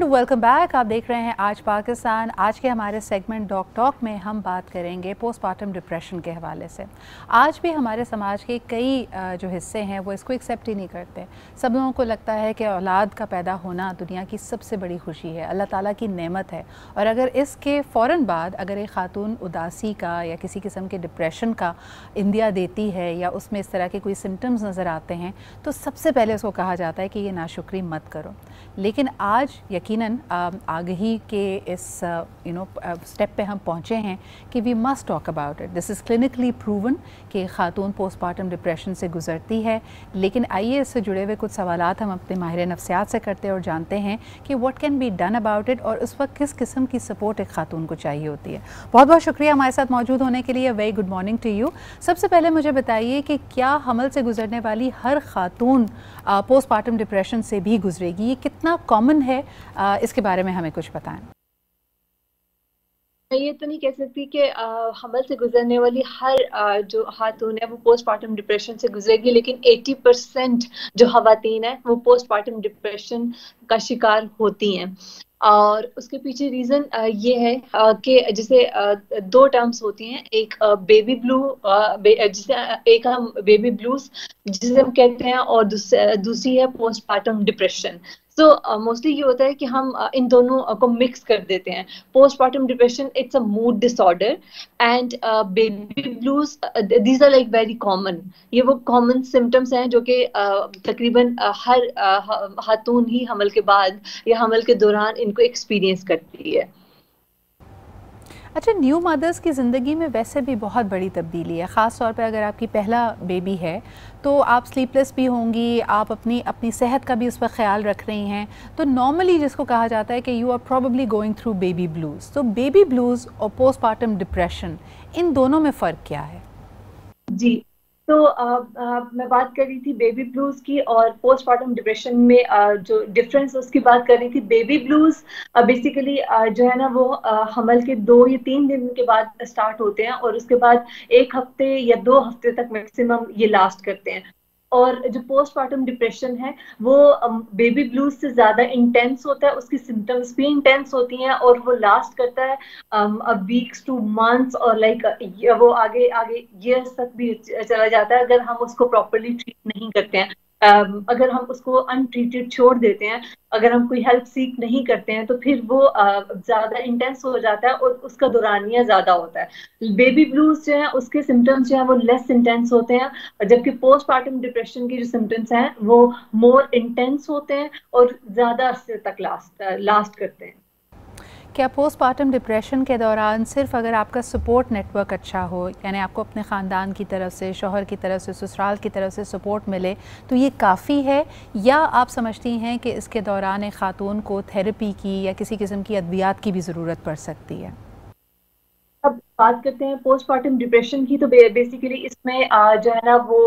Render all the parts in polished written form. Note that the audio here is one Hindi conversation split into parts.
Welcome back. आप देख रहे हैं आज पाकिस्तान। आज के हमारे सेगमेंट डॉक टॉक में हम बात करेंगे पोस्टपार्टम डिप्रेशन के हवाले से। आज भी हमारे समाज के कई जो हिस्से हैं वो इसको एक्सेप्ट ही नहीं करते। सब लोगों को लगता है कि औलाद का पैदा होना दुनिया की सबसे बड़ी खुशी है, अल्लाह ताला की नेमत है, और अगर इसके फ़ौरन बाद अगर एक खातून उदासी का या किसी किस्म के डिप्रेशन का इंदिया देती है या उसमें इस तरह के कोई सिम्टम्स नज़र आते हैं तो सबसे पहले उसको कहा जाता है कि ये नाशुक्री मत करो। लेकिन आज यकीनन आगही के इस स्टेप पे हम पहुँचे हैं कि we must talk about it. This is clinically proven कि खातून पोस्टपार्टम डिप्रेशन से गुजरती है। लेकिन आइए इससे जुड़े हुए कुछ सवालात हम अपने माहिर नफ्सियात से करते हैं और जानते हैं कि what can be done about it और उस वक्त किस किस्म की सपोर्ट एक खातून को चाहिए होती है। बहुत बहुत शुक्रिया हमारे साथ मौजूद होने के लिए। Very good morning to you. सबसे पहले मुझे बताइए कि क्या हमल से गुजरने वाली हर खातून पोस्टपार्टम डिप्रेशन से भी गुजरेगी? ये कितना कॉमन है, इसके बारे में हमें कुछ बताएं। मैं ये तो नहीं कह सकती कि हमल से गुजरने वाली हर जो खातून है वो पोस्टपार्टम डिप्रेशन से गुजरेगी, लेकिन 80% जो खवातीन है वो पोस्टपार्टम डिप्रेशन का शिकार होती हैं। और उसके पीछे रीजन ये है कि जैसे दो टर्म्स होती हैं, एक बेबी ब्लू जिसे एक हम बेबी ब्लूज जिसे हम कहते हैं, और दूसरी है पोस्टपार्टम डिप्रेशन। तो मोस्टली ये होता है कि हम इन दोनों को मिक्स कर देते हैं। Postpartum depression it's a mood disorder and baby blues these are like very common. ये वो कॉमन सिम्टम्स हैं जो कि तकरीबन हर खातून ही हमल के बाद या हमल के दौरान इनको एक्सपीरियंस करती है। अच्छा, न्यू मदर्स की ज़िंदगी में वैसे भी बहुत बड़ी तब्दीली है, ख़ास तौर पे अगर आपकी पहला बेबी है तो आप स्लीपलेस भी होंगी, आप अपनी सेहत का भी उस पर ख्याल रख रही हैं। तो नॉर्मली जिसको कहा जाता है कि you are probably going through baby blues. तो बेबी ब्लूज़ और पोस्टपार्टम डिप्रेशन, इन दोनों में फ़र्क क्या है? जी, तो मैं बात कर रही थी बेबी ब्लूज की, और पोस्टपार्टम डिप्रेशन में जो डिफरेंस उसकी बात कर रही थी। बेबी ब्लूज बेसिकली जो है ना वो हमल के 2 या 3 दिन के बाद स्टार्ट होते हैं, और उसके बाद 1 हफ्ते या 2 हफ्ते तक मैक्सिमम ये लास्ट करते हैं। और जो पोस्टपार्टम डिप्रेशन है वो बेबी ब्लूज से ज्यादा इंटेंस होता है, उसकी सिम्टम्स भी इंटेंस होती हैं, और वो लास्ट करता है वीक्स टू मंथ्स, और लाइक वो आगे आगे ईयर्स तक भी चला जाता है अगर हम उसको प्रॉपरली ट्रीट नहीं करते हैं। अगर हम उसको अनट्रीटेड छोड़ देते हैं, अगर हम कोई हेल्प सीख नहीं करते हैं, तो फिर वो ज्यादा इंटेंस हो जाता है और उसका दौरानिया ज्यादा होता है। बेबी ब्लूज जो है उसके सिम्टम्स जो है वो लेस इंटेंस होते हैं, जबकि पोस्टपार्टम डिप्रेशन के जो सिम्टम्स हैं वो मोर इंटेंस होते हैं और ज्यादा अरसे तक लास्ट करते हैं। क्या पोस्टपार्टम डिप्रेशन के दौरान सिर्फ अगर आपका सपोर्ट नेटवर्क अच्छा हो, यानी आपको अपने ख़ानदान की तरफ से, शौहर की तरफ से, ससुराल की तरफ से सपोर्ट मिले, तो ये काफ़ी है, या आप समझती हैं कि इसके दौरान एक ख़ातून को थेरेपी की या किसी किस्म की अद्वियात की भी ज़रूरत पड़ सकती है? अब बात करते हैं पोस्टपार्टम डिप्रेशन की, तो बेसिकली इसमें जो है ना वो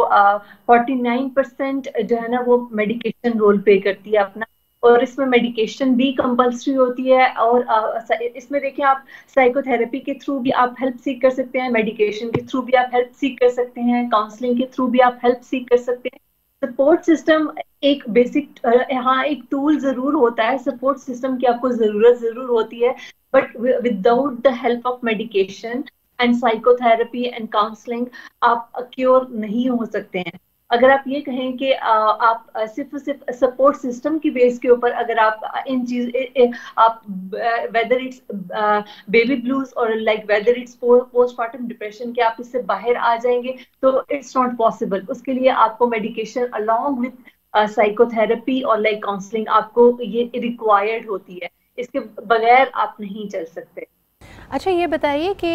49% जो है ना वो मेडिकेशन रोल प्ले करती है अपना, और इसमें मेडिकेशन भी कंपल्सरी होती है। और इसमें देखिए, आप साइकोथेरेपी के थ्रू भी आप हेल्प सीख कर सकते हैं, मेडिकेशन के थ्रू भी आप हेल्प सीख कर सकते हैं, काउंसलिंग के थ्रू भी आप हेल्प सीख कर सकते हैं। सपोर्ट सिस्टम एक बेसिक, हाँ, एक टूल जरूर होता है, सपोर्ट सिस्टम की आपको जरूरत जरूर होती है, but without the help of medication and psychotherapy and counselling आप क्योर नहीं हो सकते हैं। अगर आप ये कहें कि आप सिर्फ सपोर्ट सिस्टम की बेस के ऊपर अगर आप इन चीज आप वेदर इट्स बेबी ब्लूज और like whether it's postpartum depression के आप इससे बाहर आ जाएंगे, तो इट्स नॉट पॉसिबल। उसके लिए आपको मेडिकेशन अलोंग विथ साइकोथेरेपी और लाइक काउंसलिंग आपको ये रिक्वायर्ड होती है, इसके बगैर आप नहीं चल सकते। अच्छा, ये बताइए कि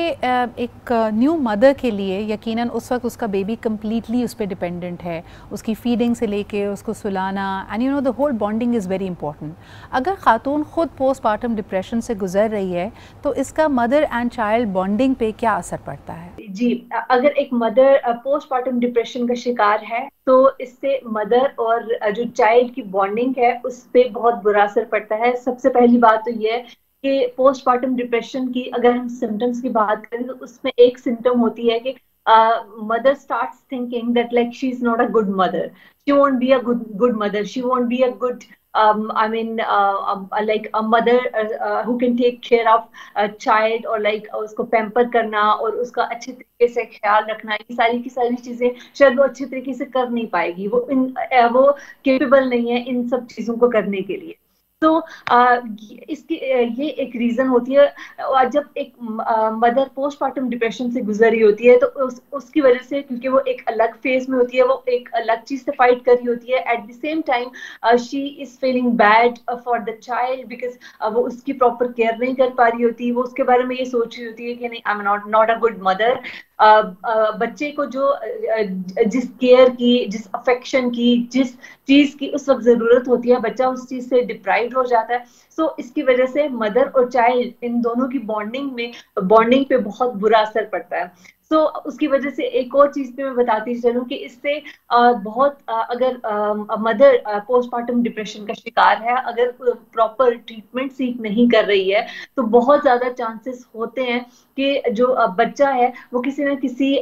एक न्यू मदर के लिए यकीनन उस वक्त उसका बेबी कम्प्लीटली उस पर डिपेंडेंट है, उसकी फीडिंग से लेके उसको सुलाना, and you know the whole bonding is very important. अगर ख़ातून ख़ुद पोस्टपार्टम डिप्रेशन से गुजर रही है तो इसका मदर एंड चाइल्ड बॉन्डिंग पे क्या असर पड़ता है? जी, अगर एक मदर पोस्टपार्टम डिप्रेशन का शिकार है तो इससे मदर और जो चाइल्ड की बॉन्डिंग है उस पर बहुत बुरा असर पड़ता है। सबसे पहली बात तो ये है कि पोस्टपार्टम डिप्रेशन की अगर हम सिम्टम्स की बात करें तो उसमें एक सिम्टम होती है कि mother starts thinking that like she is not a good mother, she won't be a good mother, she won't be a good I mean like a mother who can take care of a child, और like उसको पैम्पर करना और उसका अच्छे तरीके से ख्याल रखना, ये सारी की सारी चीजें शायद वो अच्छे तरीके से कर नहीं पाएगी, वो केपेबल नहीं है इन सब चीजों को करने के लिए। तो इसकी ये एक रीजन होती है। और जब एक मदर पोस्टमार्टम डिप्रेशन से गुजर रही होती है तो उसकी वजह से, क्योंकि वो एक अलग फेज में होती है, वो एक अलग चीज से फाइट कर रही होती है, at the same time she is feeling bad for the child because वो उसकी प्रॉपर केयर नहीं कर पा रही होती, वो उसके बारे में ये सोच रही होती है कि नहीं, I am not a good mother. बच्चे को जो जिस केयर की, जिस अफेक्शन की, जिस चीज की उस वक्त जरूरत होती है, बच्चा उस चीज से डिप्राइव्ड हो जाता है। सो इसकी वजह से मदर और चाइल्ड इन दोनों की बॉन्डिंग पे बहुत बुरा असर पड़ता है। सो उसकी वजह से एक और चीज पे मैं बताती चलूं कि इससे बहुत अगर मदर पोस्टमार्टम डिप्रेशन का शिकार है, अगर प्रॉपर ट्रीटमेंट सीख नहीं कर रही है, तो बहुत ज्यादा चांसेस होते हैं कि जो बच्चा है वो किसी न किसी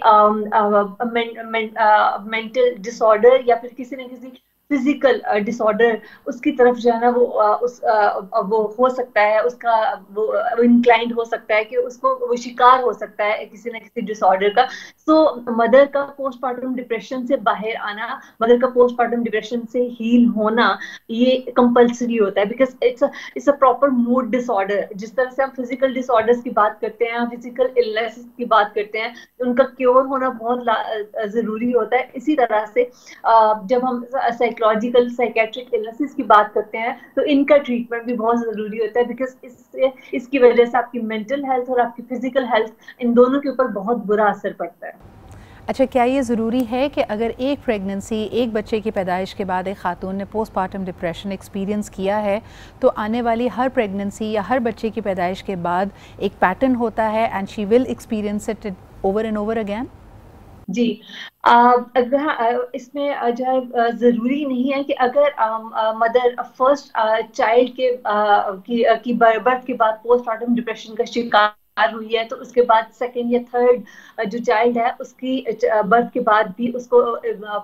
मेंटल डिसऑर्डर या फिर किसी न किसी फिजिकल डिसऑर्डर उसकी तरफ जो है ना वो हो सकता है, उसका वो इंक्लाइंड हो सकता है कि उसको वो शिकार हो सकता है किसी न किसी डिसऑर्डर का। सो मदर का पोस्टमार्टम डिप्रेशन से बाहर आना, मदर का पोस्टमार्टम डिप्रेशन से हील होना, ये कंपल्सरी होता है because it's a proper mood disorder. जिस तरह से हम फिजिकल डिसऑर्डर्स की बात करते हैं, फिजिकल इलनेस की बात करते हैं, उनका क्योर होना बहुत जरूरी होता है। इसी तरह से जब हम साइकोलॉजिकल साइकेट्रिक इलनेसेस की बात करते हैं तो इनका ट्रीटमेंट भी बहुत जरूरी होता है बिकॉज इसकी वजह से आपकी मेंटल हेल्थ और आपकी फिजिकल हेल्थ इन दोनों के ऊपर बहुत बुरा असर पड़ता है। अच्छा, क्या ये ज़रूरी है कि अगर एक प्रेगनेंसी, एक बच्चे की पैदाइश के बाद एक खातून ने पोस्टमार्टम डिप्रेशन एक्सपीरियंस किया है तो आने वाली हर प्रेगनेंसी या हर बच्चे की पैदाइश के बाद एक पैटर्न होता है and she will experience it over and over again? जी, इसमें जो है जरूरी नहीं है कि अगर मदर फर्स्ट चाइल्ड की बर्थ के बाद पोस्टमार्टम डिप्रेशन का शिकार हुई है तो उसके बाद सेकंड या थर्ड जो चाइल्ड है उसकी बर्थ के बाद भी उसको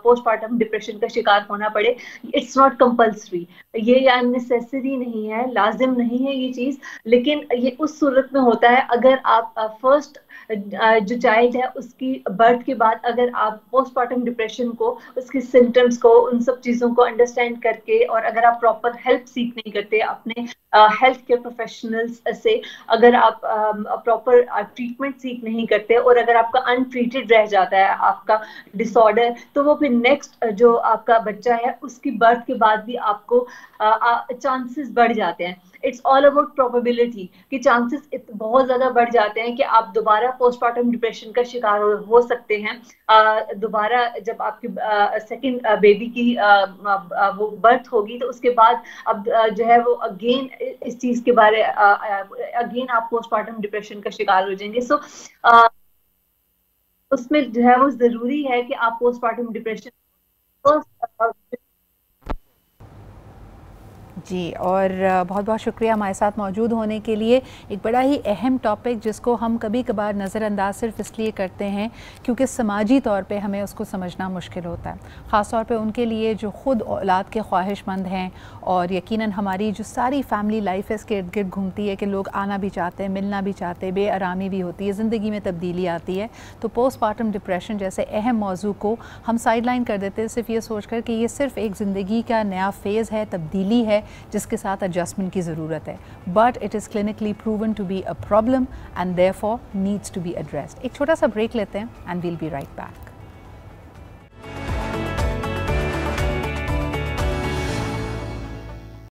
पोस्टमार्टम डिप्रेशन का शिकार होना पड़े, इट्स नॉट कंपल्सरी। ये नेसेसरी नहीं है, लाजिम नहीं है ये चीज, लेकिन ये उस सूरत में होता है अगर आप फर्स्ट जो चाइल्ड है उसकी बर्थ के बाद अगर आप पोस्टमार्टम डिप्रेशन को, उसके सिम्टम्स को, उन सब चीजों को अंडरस्टैंड करके, और अगर आप प्रॉपर हेल्प सीख नहीं करते अपने हेल्थ केयर प्रोफेशनल्स से, अगर आप प्रॉपर ट्रीटमेंट सीख नहीं करते और अगर आपका अनट्रीटेड रह जाता है आपका डिसऑर्डर, तो वो फिर नेक्स्ट जो आपका बच्चा है उसकी बर्थ के बाद भी आपको चांसेस बढ़ जाते हैं। इट्स ऑल अबाउट प्रोबेबिलिटी कि चांसेस बहुत ज्यादा बढ़ जाते हैं कि आप दोबारा पोस्टमार्टम डिप्रेशन का शिकार हो सकते हैं। दोबारा जब आपकी सेकंड बेबी की वो बर्थ होगी तो उसके बाद अब जो है वो अगेन इस चीज के बारे अगेन आप पोस्टमार्टम डिप्रेशन का शिकार हो जाएंगे। सो उसमें जो है वो जरूरी है कि आप पोस्टमार्टम डिप्रेशन जी, और बहुत बहुत शुक्रिया हमारे साथ मौजूद होने के लिए। एक बड़ा ही अहम टॉपिक जिसको हम कभी कभार नज़रअंदाज सिर्फ इसलिए करते हैं क्योंकि समाजी तौर पे हमें उसको समझना मुश्किल होता है, ख़ास तौर पे उनके लिए जो ख़ुद औलाद के ख्वाहिशमंद हैं। और यकीनन हमारी जो सारी फैमिली लाइफ है इसके इर्द गिर्द घूमती है कि लोग आना भी चाहते हैं, मिलना भी चाहते हैं, बेआरामी भी होती है, ज़िंदगी में तब्दीली आती है। तो पोस्टमार्टम डिप्रेशन जैसे अहम मौजू को हम साइडलाइन कर देते हैं सिर्फ ये सोच कर कि ये सिर्फ एक ज़िंदगी का नया फेज़ है, तब्दीली है जिसके साथ एडजस्टमेंट की ज़रूरत है। But it is clinically proven to be a problem and therefore needs to be addressed. एक छोटा सा ब्रेक लेते हैं and we'll be right back.